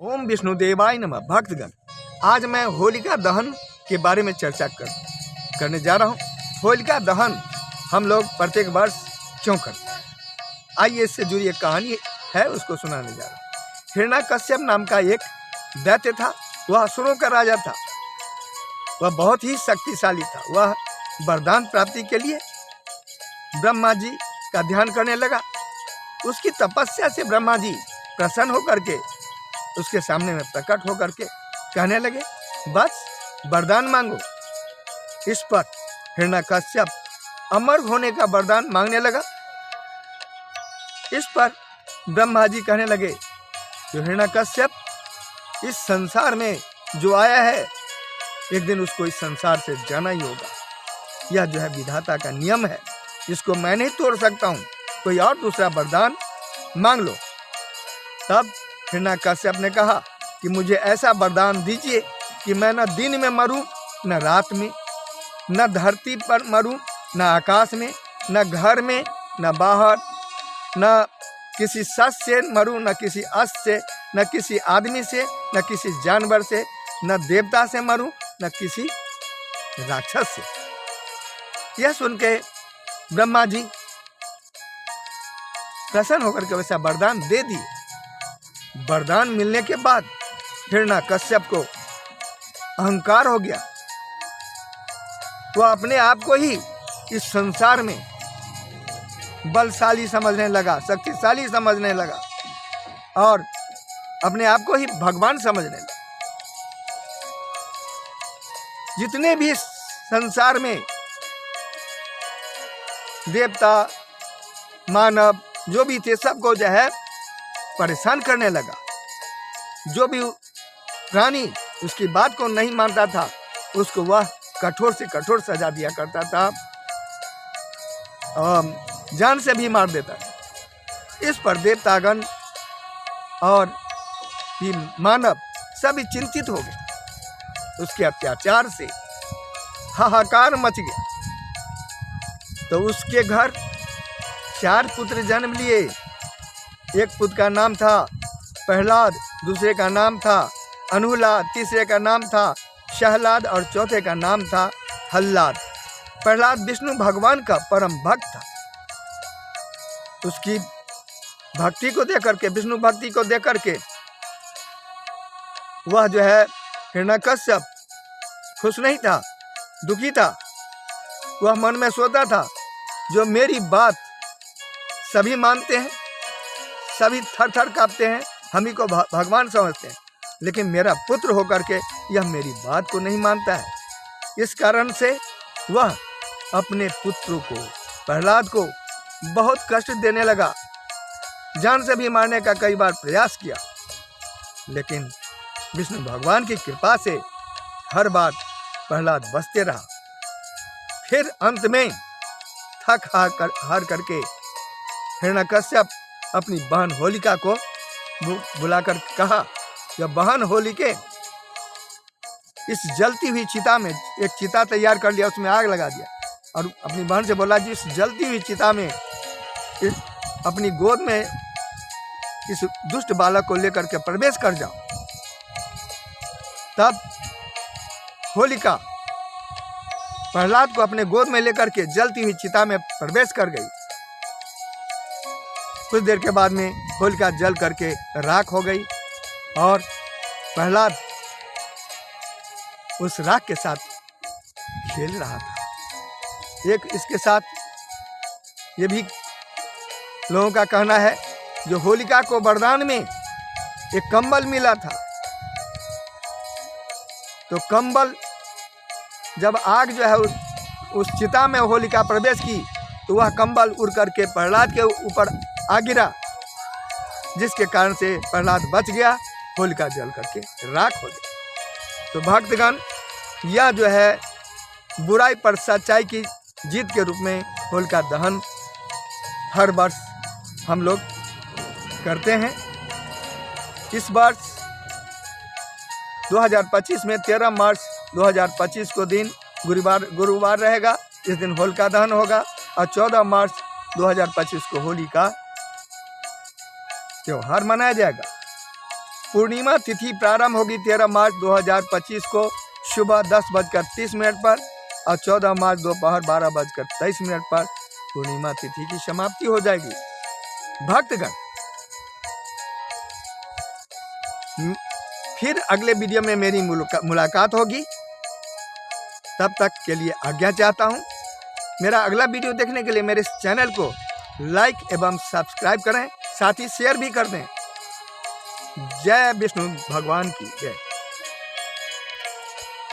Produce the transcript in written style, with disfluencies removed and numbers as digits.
ओम विष्णुदेवाय नमः। भक्तगण, आज मैं होलिका दहन के बारे में चर्चा करने जा रहा हूँ। होलिका दहन हम लोग प्रत्येक वर्ष क्यों करते हैं, आइए इससे जुड़ी एक कहानी है, उसको सुनाने जा रहा हूँ। हिरण्यकश्यप नाम का एक दैत्य था। वह असुरों का राजा था। वह बहुत ही शक्तिशाली था। वह वरदान प्राप्ति के लिए ब्रह्मा जी का ध्यान करने लगा। उसकी तपस्या से ब्रह्मा जी प्रसन्न होकर के उसके सामने में प्रकट होकर के कहने लगे, बस वरदान मांगो। इस पर हिरण्यकश्यप अमर होने का वरदान मांगने लगा। इस पर ब्रह्मा जी कहने लगे, जो हिरण्यकश्यप इस संसार में जो आया है, एक दिन उसको इस संसार से जाना ही होगा। यह जो है विधाता का नियम है, इसको मैं नहीं तोड़ सकता हूँ। कोई और दूसरा वरदान मांग लो। तब हिरण्यकश्यप ने कहा कि मुझे ऐसा वरदान दीजिए कि मैं न दिन में मरूं, न रात में, न धरती पर मरूं, न आकाश में, न घर में, न बाहर, न किसी शस्त्र से मरूं, न किसी अस्त्र से, न किसी आदमी से, न किसी जानवर से, न देवता से मरूं, न किसी राक्षस से। यह सुन के ब्रह्मा जी प्रसन्न होकर के वैसा वरदान दे दिए। वरदान मिलने के बाद हिरण्यकश्यप को अहंकार हो गया। वह अपने आप को ही इस संसार में बलशाली समझने लगा, शक्तिशाली समझने लगा और अपने आप को ही भगवान समझने लगा। जितने भी संसार में देवता मानव जो भी थे, सबको जो है परेशान करने लगा। जो भी प्राणी उसकी बात को नहीं मानता था, उसको वह कठोर से कठोर सजा दिया करता था, जान से भी मार देता था। इस पर देवतागण और भी मानव सभी चिंतित हो गए। उसके अत्याचार से हाहाकार मच गया। तो उसके घर 4 पुत्र जन्म लिए। एक पुत्र का नाम था प्रहलाद, दूसरे का नाम था अनुलाद, तीसरे का नाम था शहलाद और चौथे का नाम था हल्लाद। प्रहलाद विष्णु भगवान का परम भक्त था। उसकी भक्ति को देख करके, विष्णु भक्ति को देख करके वह जो है हिरण्यकश्यप खुश नहीं था, दुखी था। वह मन में सोचता था, जो मेरी बात सभी मानते हैं, सभी थर थर कांपते हैं, हम ही को भगवान समझते हैं, लेकिन मेरा पुत्र होकर के यह मेरी बात को नहीं मानता है। इस कारण से वह अपने पुत्र को, प्रहलाद को बहुत कष्ट देने लगा। जान से भी मारने का कई बार प्रयास किया, लेकिन विष्णु भगवान की कृपा से हर बार प्रहलाद बचते रहा। फिर अंत में थक हार करके हिरण्यकश्यप अपनी बहन होलिका को बुलाकर कहा, जब बहन होलिके, इस जलती हुई चिता में एक चिता तैयार कर लिया, उसमें आग लगा दिया और अपनी बहन से बोला, जी इस जलती हुई चिता में अपनी गोद में इस दुष्ट बालक को लेकर के प्रवेश कर जाओ। तब होलिका प्रहलाद को अपने गोद में लेकर के जलती हुई चिता में प्रवेश कर गई। कुछ देर के बाद में होलिका जल करके राख हो गई और प्रहलाद उस राख के साथ खेल रहा था। एक इसके साथ ये भी लोगों का कहना है, जो होलिका को वरदान में एक कंबल मिला था, तो कंबल जब आग जो है उस चिता में होलिका प्रवेश की, तो वह कंबल उड़ करके प्रहलाद के ऊपर आ गिरा, जिसके कारण से प्रहलाद बच गया, होलिका जल करके राख हो गई। तो भक्तगण, यह जो है बुराई पर सच्चाई की जीत के रूप में होलिका दहन हर वर्ष हम लोग करते हैं। इस वर्ष 2025 में 13 मार्च 2025 को दिन गुरुवार रहेगा। इस दिन होलिका दहन होगा और 14 मार्च 2025 को होली का त्योहार मनाया जाएगा। पूर्णिमा तिथि प्रारंभ होगी 13 मार्च 2025 को सुबह 10:30 पर और 14 मार्च दोपहर 12:23 पर पूर्णिमा तिथि की समाप्ति हो जाएगी। भक्तगण, फिर अगले वीडियो में मेरी मुलाकात होगी। तब तक के लिए आज्ञा चाहता हूँ। मेरा अगला वीडियो देखने के लिए मेरे चैनल को लाइक एवं सब्सक्राइब करें, साथ ही शेयर भी कर दें। जय विष्णु भगवान की जय।